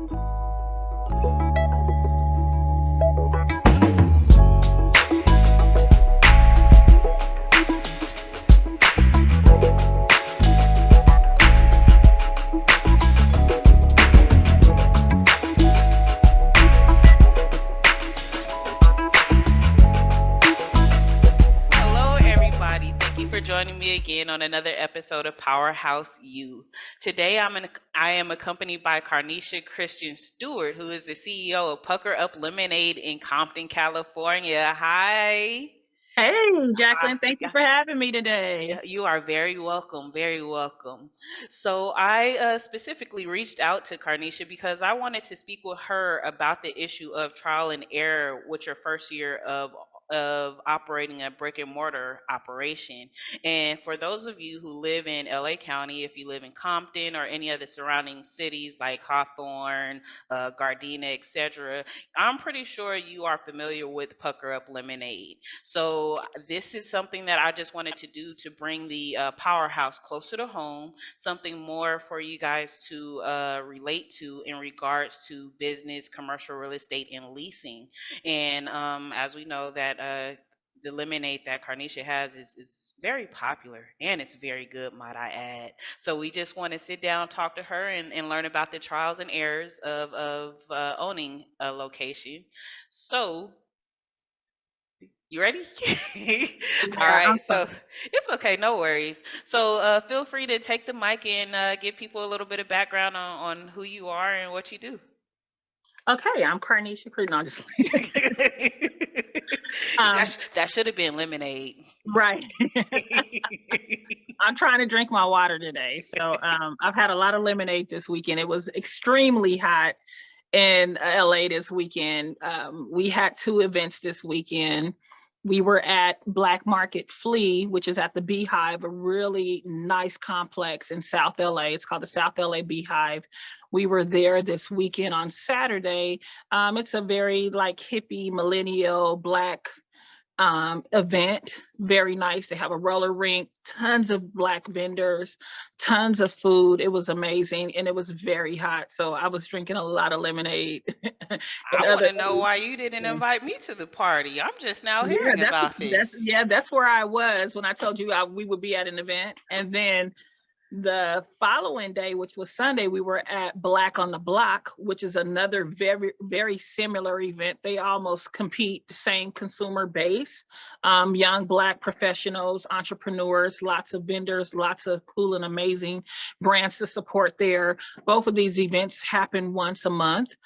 Hello, everybody. Thank you for joining me again on another episode of Powerhouse U. Today, I am accompanied by Karneisha Christian-Stewart, who is the CEO of Pucker Up Lemonade in Compton, California. Hi. Hey, Hi. Jacqueline, thank you for having me today. Yeah, you are very welcome. Very welcome. So I specifically reached out to Carneisha because I wanted to speak with her about the issue of trial and error with your first year of operating a brick and mortar operation. And for those of you who live in LA County, if you live in Compton or any of the surrounding cities like Hawthorne, Gardena, etc., I'm pretty sure you are familiar with Pucker Up Lemonade. So this is something that I just wanted to do to bring the powerhouse closer to home, something more for you guys to relate to in regards to business, commercial real estate, and leasing. And as we know that the lemonade that Carneisha has is very popular and it's very good, might I add. So we just want to sit down, talk to her, and learn about the trials and errors of owning a location. So you ready? All Yeah, right. I'm So fine. it's okay. No worries. So feel free to take the mic and give people a little bit of background on who you are and what you do. Okay, I'm Karneisha Christian. No, I'm just um, That should have been lemonade. right. I'm trying to drink my water today. So I've had a lot of lemonade this weekend. It was extremely hot in LA this weekend. We had two events this weekend. We were at Black Market Flea, which is at the Beehive, a really nice complex in South LA. It's called the South LA Beehive. We were there this weekend on Saturday. It's a very like hippie, millennial, Black event. Very nice. They have a roller rink, tons of Black vendors, tons of food. It was amazing and it was very hot. So I was drinking a lot of lemonade and I want other to know why you didn't invite me to the party. I'm just now yeah, hearing about this. that's where I was when I told you we would be at an event. And then the following day, which was Sunday, we were at Black on the Block, which is another very, very similar event. They almost compete, the same consumer base, young Black professionals, entrepreneurs, lots of vendors, lots of cool and amazing brands to support there. Both of these events happen once a month.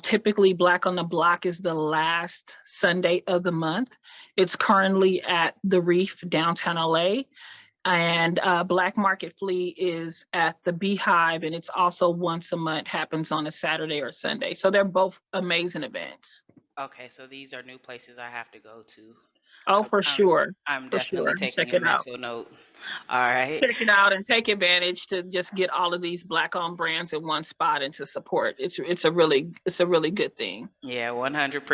Typically, Black on the Block is the last Sunday of the month. It's currently at the Reef, downtown LA. And Black Market Flea is at the Beehive, and it's also once a month, happens on a Saturday or Sunday. So they're both amazing events. Okay, so these are new places I have to go to. Oh, I'm, for I'm, sure. I'm For definitely sure. taking Check a it out. mental note. All right. Check it out and take advantage to just get all of these Black owned brands in one spot and to support. It's a really good thing. Yeah, 100%,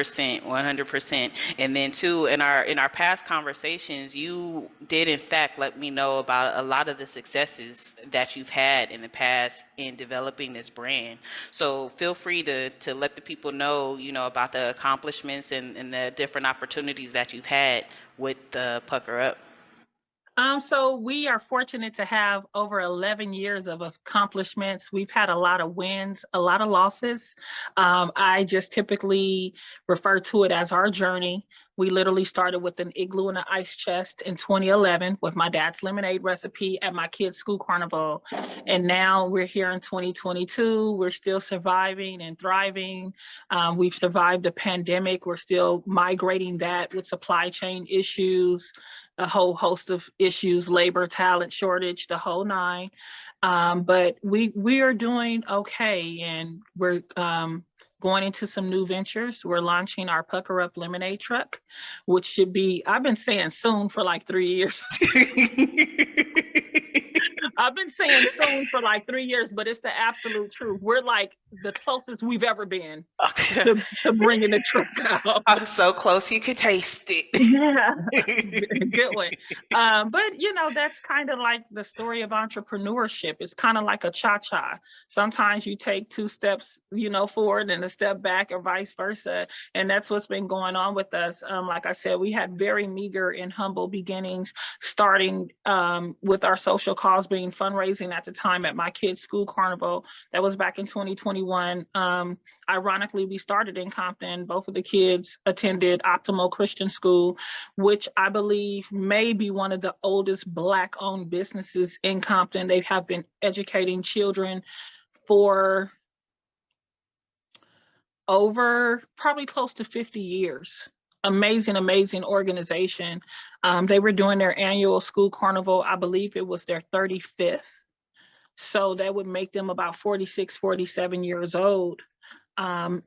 100%. And then too, in our past conversations, you did in fact let me know about a lot of the successes that you've had in the past in developing this brand. So feel free to let the people know, about the accomplishments and the different opportunities that you've had with the Pucker Up. So we are fortunate to have over 11 years of accomplishments. We've had a lot of wins, a lot of losses. I just typically refer to it as our journey. We literally started with an igloo and an ice chest in 2011 with my dad's lemonade recipe at my kids' school carnival. And now we're here in 2022. We're still surviving and thriving. We've survived a pandemic. We're still migrating that with supply chain issues, a whole host of issues, labor, talent shortage, the whole nine. But we are doing okay, and we're going into some new ventures. We're launching our Pucker Up Lemonade truck, which should be, I've been saying soon for like 3 years. I've been saying soon for like 3 years, but it's the absolute truth. We're like the closest we've ever been Okay. to bringing the truck out. I'm so close you could taste it. Yeah, good one. But that's kind of like the story of entrepreneurship. It's kind of like a cha-cha. Sometimes you take two steps, forward and a step back, or vice versa. And that's what's been going on with us. Like I said, we had very meager and humble beginnings, starting with our social cause being fundraising at the time at my kids' school carnival. That was back in 2021. Ironically, we started in Compton. Both of the kids attended Optimal Christian School, which I believe may be one of the oldest Black-owned businesses in Compton. They have been educating children for over probably close to 50 years. Amazing, amazing organization. They were doing their annual school carnival. I believe it was their 35th. So that would make them about 46, 47 years old.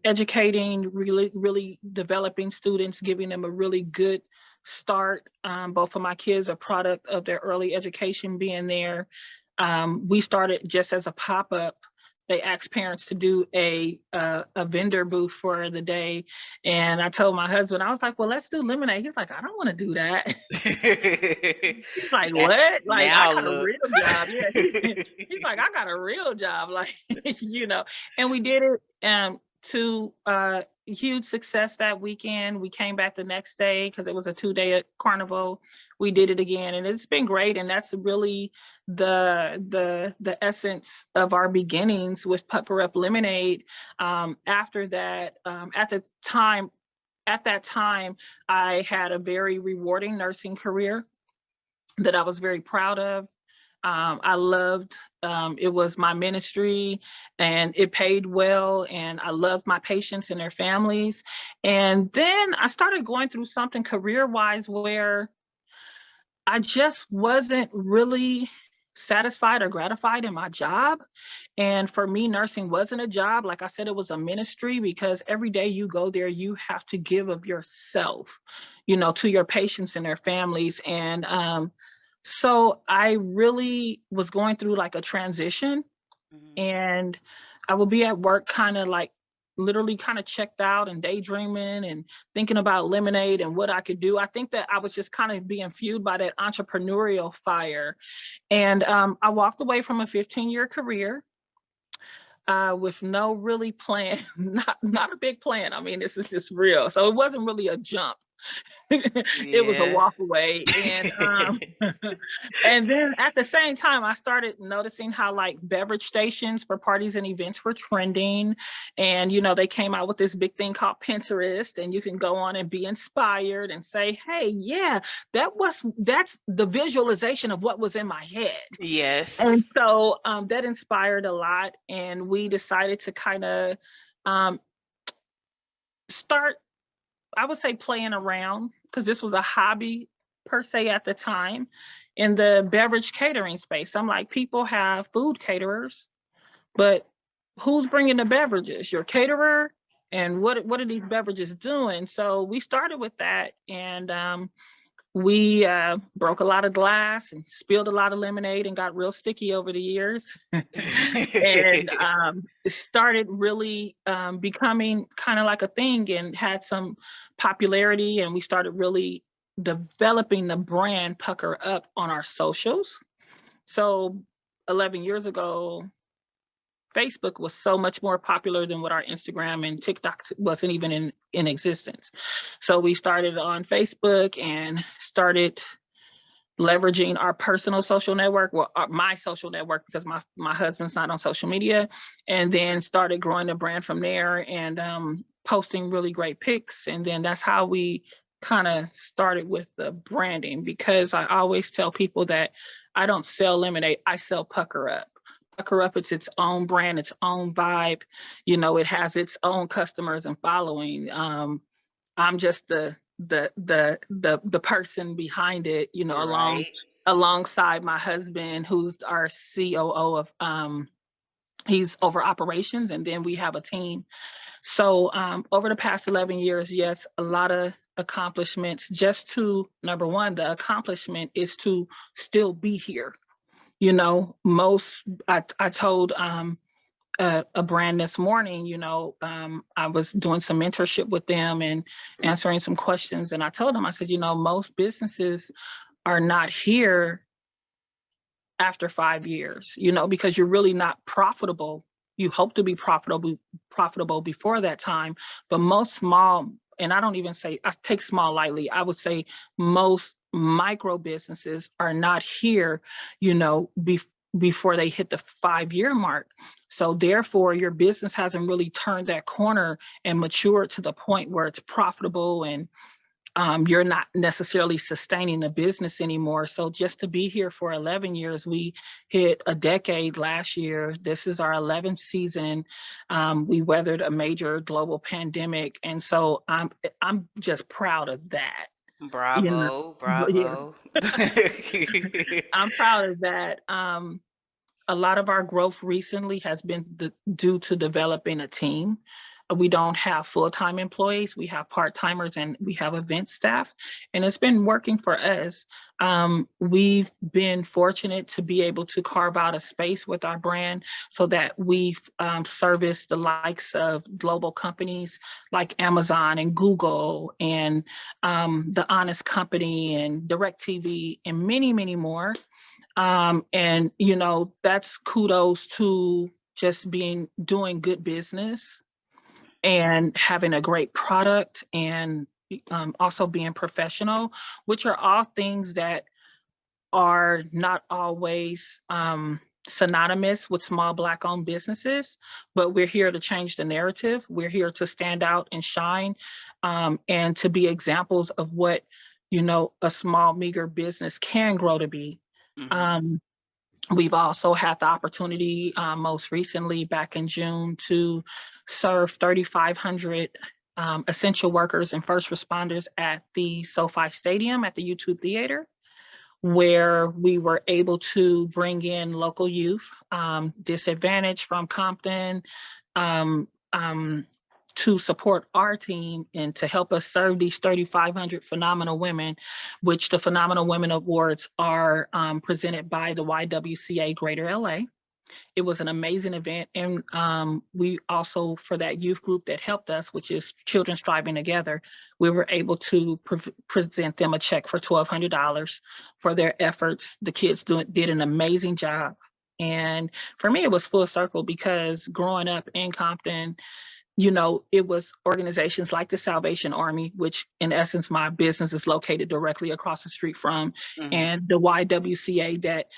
Educating, really developing students, giving them a really good start. Both of my kids are product of their early education being there. We started just as a pop-up. They asked parents to do a vendor booth for the day. And I told my husband, I was like, well, let's do lemonade. He's like, I don't want to do that. He's like, Now, what? Like, I now got a look. real job. Yeah. He's like, I got a real job. Like, and we did it to huge success that weekend. We came back the next day because it was a 2-day carnival. We did it again, and it's been great. And that's really the essence of our beginnings with Pucker Up Lemonade. After that, at that time, I had a very rewarding nursing career that I was very proud of. I loved, it was my ministry, and it paid well, and I loved my patients and their families. And then I started going through something career-wise where I just wasn't really satisfied or gratified in my job. And for me, nursing wasn't a job. Like I said, it was a ministry, because every day you go there, you have to give of yourself, to your patients and their families. And so I really was going through like a transition, Mhm. and I would be at work kind of like literally kind of checked out and daydreaming and thinking about lemonade and what I could do. I think that I was just kind of being fueled by that entrepreneurial fire. And I walked away from a 15-year career with no really plan, not a big plan. I mean, this is just real. So it wasn't really a jump. It was a Yeah. walk away. And and then at the same time, I started noticing how like beverage stations for parties and events were trending. And they came out with this big thing called Pinterest, and you can go on and be inspired and say, hey, yeah, that's the visualization of what was in my head. And Yes. so that inspired a lot. And we decided to kind of start, I would say, playing around, because this was a hobby per se at the time, in the beverage catering space. I'm like, people have food caterers, but who's bringing the beverages? Your caterer? And what are these beverages doing? So we started with that, and we broke a lot of glass and spilled a lot of lemonade and got real sticky over the years. And it started really becoming kind of like a thing, and had some popularity. And we started really developing the brand Pucker Up on our socials. So 11 years ago, Facebook was so much more popular than what our Instagram and TikTok wasn't even in existence. So we started on Facebook and started leveraging our personal social network, well, my social network, because my husband's not on social media, and then started growing the brand from there, and posting really great pics. And then that's how we kind of started with the branding, because I always tell people that I don't sell lemonade, I sell Pucker Up. Pucker Up, it's its own brand, its own vibe. It has its own customers and following. I'm just the person behind it, Right. alongside my husband, who's our COO of he's over operations, and then we have a team. So over the past 11 years, yes, a lot of accomplishments. Just to, number one, the accomplishment is to still be here. Most, I told a brand this morning. I was doing some mentorship with them and answering some questions. And I told them, I said, most businesses are not here after 5 years, because you're really not profitable. You hope to be profitable before that time, but most small, and I don't even say I take small lightly. I would say most micro businesses are not here, before they hit the 5 year mark. So therefore, your business hasn't really turned that corner and matured to the point where it's profitable, and you're not necessarily sustaining the business anymore. So just to be here for 11 years, we hit a decade last year. This is our 11th season. We weathered a major global pandemic, and so I'm just proud of that. You Bravo, know, yeah, bravo. I'm proud of that. A lot of our growth recently has been due to developing a team. We don't have full-time employees. We have part-timers and we have event staff, and it's been working for us. We've been fortunate to be able to carve out a space with our brand so that we've serviced the likes of global companies like Amazon and Google and The Honest Company and DirecTV and many, many more. And that's kudos to just doing good business and having a great product, and also being professional, which are all things that are not always synonymous with small Black owned businesses, but we're here to change the narrative. We're here to stand out and shine, and to be examples of what, a small, meager business can grow to be. Mhm. Um, we've also had the opportunity, most recently back in June, to serve 3,500 essential workers and first responders at the SoFi Stadium at the YouTube Theater, where we were able to bring in local youth, disadvantaged from Compton, um, um, to support our team and to help us serve these 3,500 phenomenal women, which the Phenomenal Women Awards are presented by the YWCA Greater LA. It was an amazing event. And we also, for that youth group that helped us, which is Children Striving Together, we were able to present them a check for $1,200 for their efforts. The kids did an amazing job. And for me, it was full circle because growing up in Compton, it was organizations like the Salvation Army, which in essence, my business is located directly across the street from, Mhm. and the YWCA that,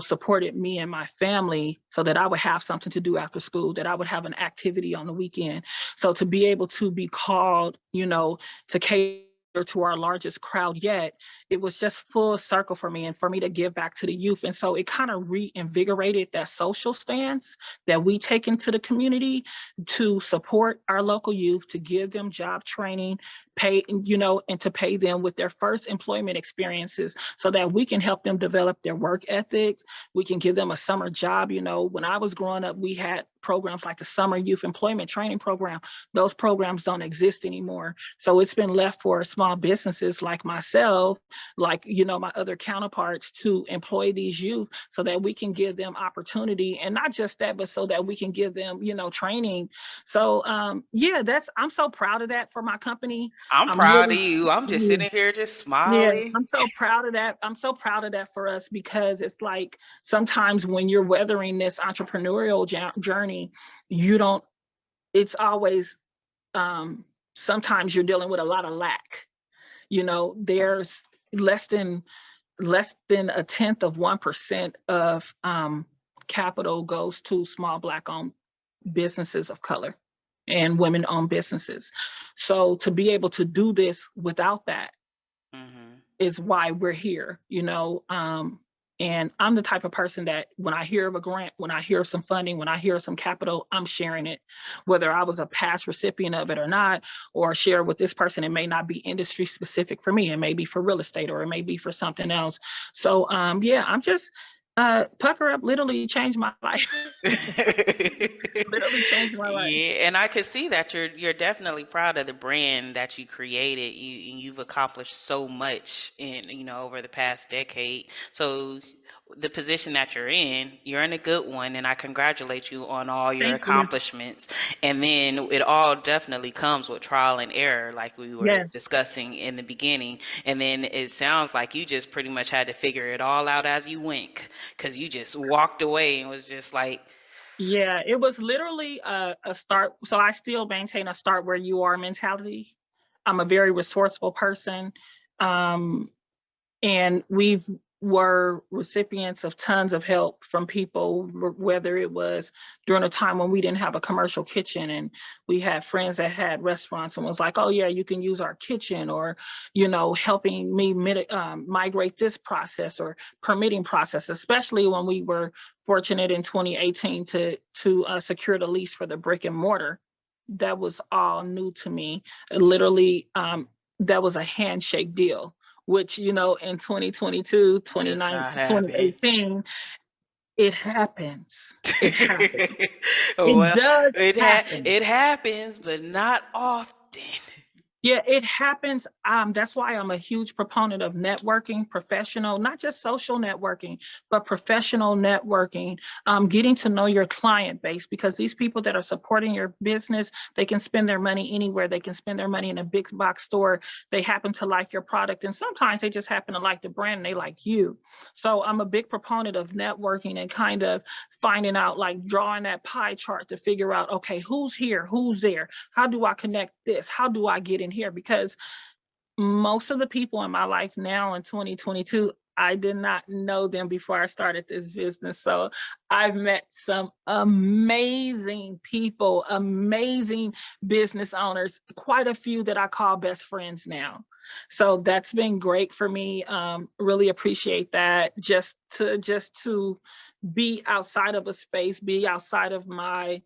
supported me and my family so that I would have something to do after school, that I would have an activity on the weekend. So to be able to be called, to cater to our largest crowd yet, it was just full circle for me and for me to give back to the youth. And so it kind of reinvigorated that social stance that we take into the community to support our local youth, to give them job training, and to pay them with their first employment experiences so that we can help them develop their work ethics. We can give them a summer job. When I was growing up, we had programs like the Summer Youth Employment Training Program. Those programs don't exist anymore. So it's been left for small businesses like myself, like, my other counterparts, to employ these youth so that we can give them opportunity, and not just that, but so that we can give them, training. So yeah, I'm so proud of that for my company. I'm I'm proud of really, you. I'm just yeah, sitting here just yeah, smiling. I'm so proud of that. I'm so proud of that for us, because it's like sometimes when you're weathering this entrepreneurial journey, you don't, it's always, sometimes you're dealing with a lot of lack. There's less than less than a tenth of 1% of capital goes to small Black owned businesses of color and women owned businesses. So to be able to do this without that Mhm. is why we're here. And I'm the type of person that when I hear of a grant, when I hear of some funding, when I hear of some capital, I'm sharing it, whether I was a past recipient of it or not, or share with this person. It may not be industry specific for me. It may be for real estate, or it may be for something else. So yeah, I'm just Pucker Up literally changed my life. Literally changed my life. Yeah, and I could see that you're definitely proud of the brand that you created. You've accomplished so much in over the past decade. So the position that you're in a good one, and I congratulate you on all your Thank you. accomplishments. And then it all definitely comes with trial and error, like we were Yes. discussing in the beginning. And then it sounds like you just pretty much had to figure it all out as you went, because you just walked away and was just like, Yeah, it was literally a start. So I still maintain a start where you are mentality. I'm a very resourceful person. Um, and we've were recipients of tons of help from people, whether it was during a time when we didn't have a commercial kitchen and we had friends that had restaurants and was like, oh yeah, you can use our kitchen, or helping me migrate this process or permitting process, especially when we were fortunate in 2018 to secure the lease for the brick and mortar. That was all new to me. Literally, that was a handshake deal, which, in 2022, does 29, not happen. 2018, it happens. It happens. It Well, does happen. it happens, but not often. Yeah, it happens. That's why I'm a huge proponent of networking, professional, not just social networking, but professional networking, getting to know your client base, because these people that are supporting your business, they can spend their money anywhere. They can spend their money in a big box store. They happen to like your product. And sometimes they just happen to like the brand and they like you. So I'm a big proponent of networking and kind of finding out, like drawing that pie chart to figure out, okay, who's here, who's there, how do I connect this? How do I get in here? Because most of the people in my life now in 2022, I did not know them before I started this business. So I've met some amazing people, amazing business owners, quite a few that I call best friends now. So that's been great for me. Really appreciate that. Just to be outside of a space, be outside of my,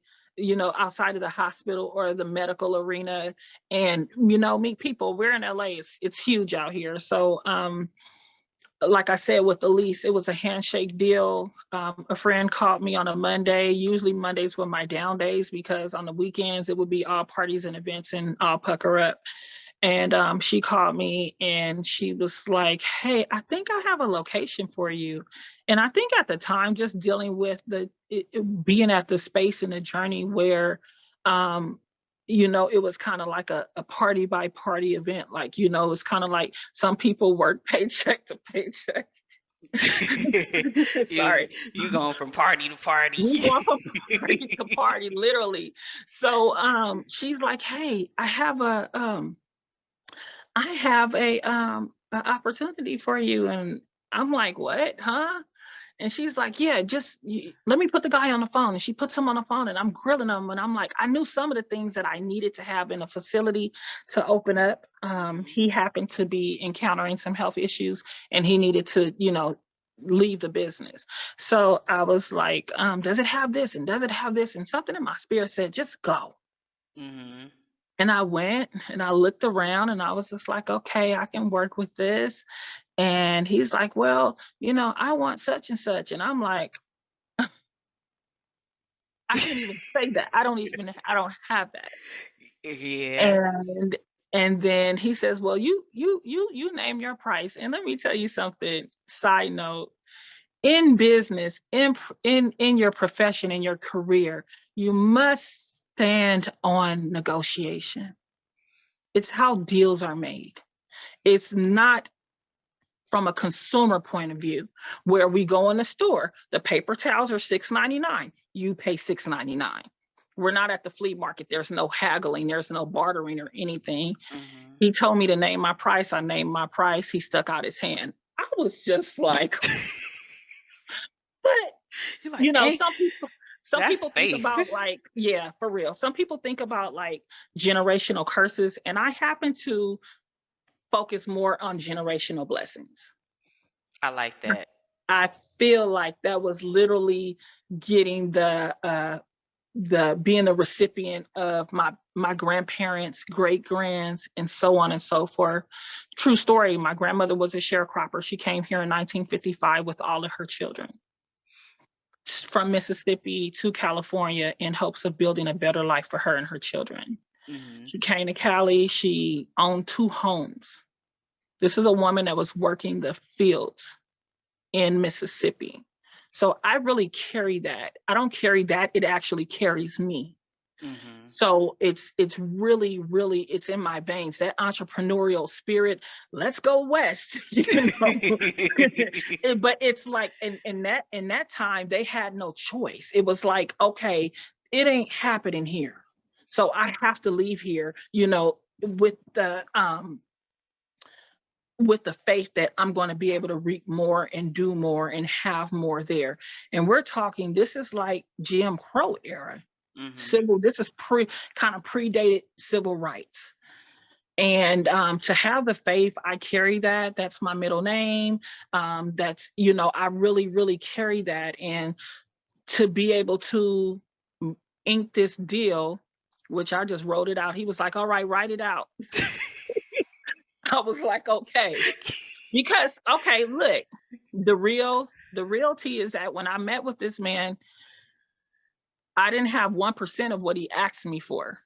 outside of the hospital or the medical arena, and meet people. We're in LA. It's huge out here. So like I said, with the lease, it was a handshake deal. A friend called me on a Monday. Usually Mondays were my down days, because on the weekends it would be all parties and events and all pucker up. And she called me and she was like, hey, I think I have a location for you. And I think at the time, just dealing with being at the space in the journey where, it was kind of like a party by party event. Like, it's kind of like some people work paycheck to paycheck. you Sorry. you going from party to party. We go from party to party, literally. So she's like, hey, I have a opportunity for you. And I'm like, what, huh? And she's like, yeah, let me put the guy on the phone. And she puts him on the phone and I'm grilling him. And I'm like, I knew some of the things that I needed to have in a facility to open up. He happened to be encountering some health issues and he needed to, leave the business. So I was like, does it have this? And does it have this? And something in my spirit said, just go. Hmm. And I went and I looked around and I was just like, okay, I can work with this. And he's like, well, I want such and such. And I'm like, I can't even say that. I don't have that. Yeah. And then he says, well, you name your price. And let me tell you something, side note, in business, in your profession, in your career, you must stand on negotiation. It's how deals are made. It's not from a consumer point of view, where we go in the store, the paper towels are $6.99. You pay $6.99. We're not at the flea market. There's no haggling. There's no bartering or anything. Hmm. He told me to name my price. I named my price. He stuck out his hand. I was just like, but You're like, hey, some that's people think faith. about, like, yeah, for real. Some people think about like generational curses, and I happen to focus more on generational blessings. I like that. I feel like that was literally getting the being the recipient of my grandparents, great grands, and so on and so forth. True story. My grandmother was a sharecropper. She came here in 1955 with all of her children from Mississippi to California in hopes of building a better life for her and her children. Hmm. She came to Cali. She owned 2 homes. This is a woman that was working the fields in Mississippi. So I really carry that. I don't carry that, it actually carries me. Mm-hmm. So it's really, really, it's in my veins, that entrepreneurial spirit. Let's go west, you know. But it's like in that time they had no choice. It was like, okay, it ain't happening here. So I have to leave here, you know, with the faith that I'm going to be able to reap more and do more and have more there. And we're talking, this is like Jim Crow era. Mm-hmm. Civil, this is kind of predated civil rights. And to have the faith, I carry that. That's my middle name. That's, you know, I really, really carry that. And to be able to ink this deal, which I just wrote it out. He was like, all right, write it out. I was like, okay. Because, okay, look, the reality is that when I met with this man, I didn't have 1% of what he asked me for.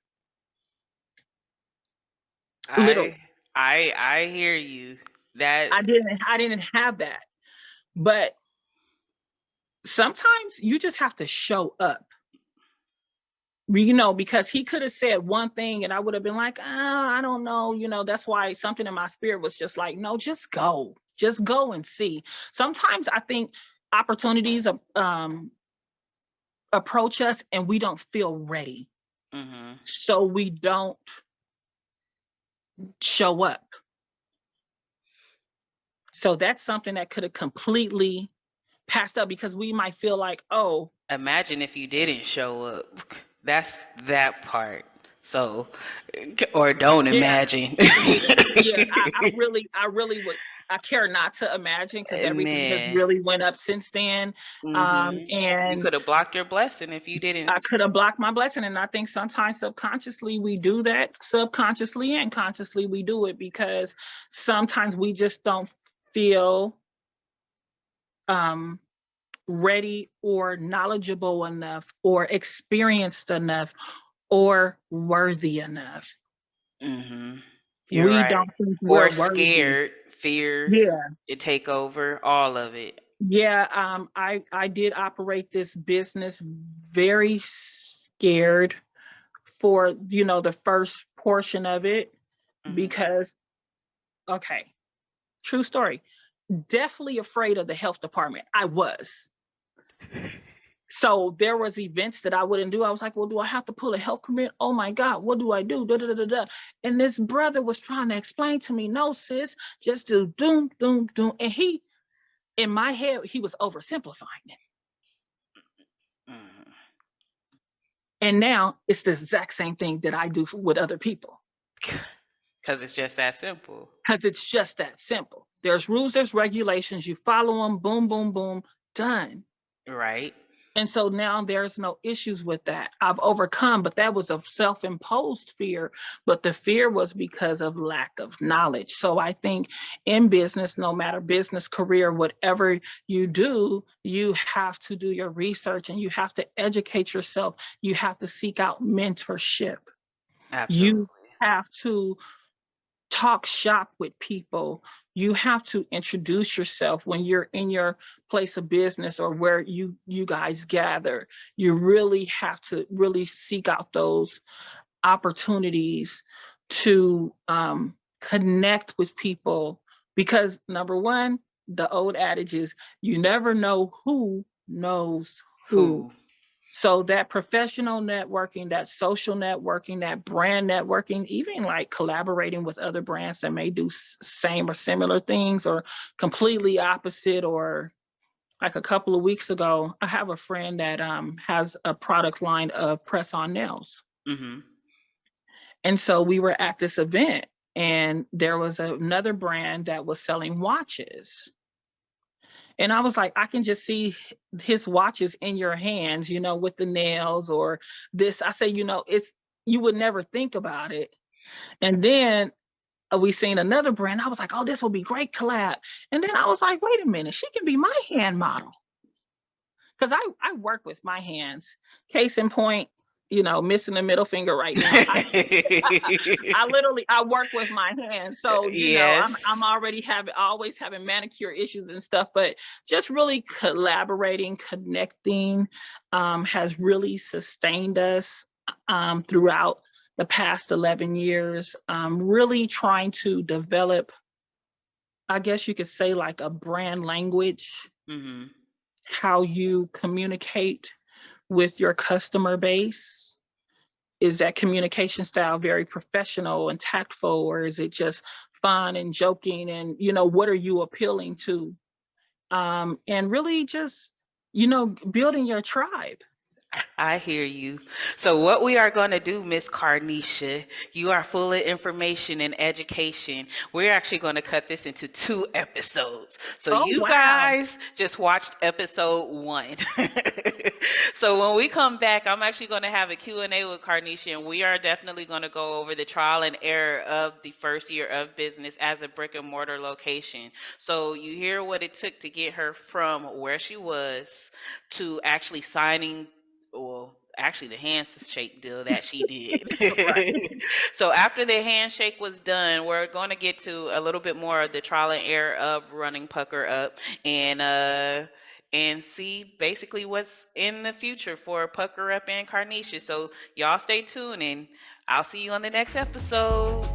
Literally. I I hear you. That I didn't have that. But sometimes you just have to show up. You know, because he could have said one thing and I would have been like, oh, I don't know. You know, that's why something in my spirit was just like, no, just go. Just go and see. Sometimes I think opportunities approach us and we don't feel ready. mm-hmm. So we don't show up. So that's something that could have completely passed up because we might feel like, oh, Imagine if you didn't show up. That's that part. So, or don't yeah, imagine. yeah, yeah. I really would. I care not to imagine because everything has Man. really went up since then. You And could have blocked your blessing if you didn't. I could have blocked my blessing. And I think sometimes subconsciously we do that. Subconsciously and consciously we do it because sometimes we just don't feel um ready or knowledgeable enough or experienced enough or worthy enough. Mm-hmm. You're We right. don't think we're Or worthy. scared, fear, Yeah. it take over all of it. Yeah. I did operate this business very scared for, you know, the first portion of it Mm-hmm. because, okay, true story. Definitely afraid of the health department. I was. So there was events that I wouldn't do. I was like, well, do I have to pull a health permit? Oh my God, what do I do? Da, da, da, da, da. And this brother was trying to explain to me, no, sis, just do doom, doom, doom. And he, in my head, he was oversimplifying it. Mm-hmm. And now it's the exact same thing that I do with other people. Because it's just that simple. Because it's just that simple. There's rules, there's regulations, you follow them, boom, boom, boom, done. Right? And so now there's no issues with that. I've overcome, but that was a self-imposed fear. But the fear was because of lack of knowledge. So I think in business, no matter business, career, whatever you do, you have to do your research and you have to educate yourself. You have to seek out mentorship. You Absolutely. have to talk shop with people. You have to introduce yourself when you're in your place of business or where you guys gather. You really have to really seek out those opportunities to connect with people because number one, the old adage is you never know who knows who. Who? So that professional networking, that social networking, that brand networking, even like collaborating with other brands that may do same or similar things or completely opposite. Or like a couple of weeks ago, I have a friend that has a product line of press-on nails. Mm-hmm. And so we were at this event and there was another brand that was selling watches. And I was like, I can just see his watches in your hands, you know, with the nails or this. I say, you know, it's, you would never think about it. And then we seen another brand. I was like, oh, this will be great collab. And then I was like, wait a minute, she can be my hand model. Because I work with my hands. Case in point, missing the middle finger right now. I work with my hands. So, I'm Yes. already always having manicure issues and stuff, but just really collaborating, connecting, has really sustained us, throughout the past 11 years. Really trying to develop, I guess you could say, like a brand language, Mhm. how you communicate with your customer base. Is that communication style very professional and tactful, or is it just fun and joking? And, what are you appealing to? And really just, building your tribe. I hear you. So, what we are going to do, Miss Karneisha, you are full of information and education. We're actually going to cut this into 2 episodes. So, Oh, you wow. guys just watched episode 1. So, when we come back, I'm actually going to have a Q&A with Karneisha, and we are definitely going to go over the trial and error of the first year of business as a brick and mortar location. So, you hear what it took to get her from where she was to actually signing, well, actually the handshake deal that she Right. did. So after the handshake was done, we're going to get to a little bit more of the trial and error of running Pucker Up, and see basically what's in the future for Pucker Up and Karneisha. So y'all stay tuned, and I'll see you on the next episode.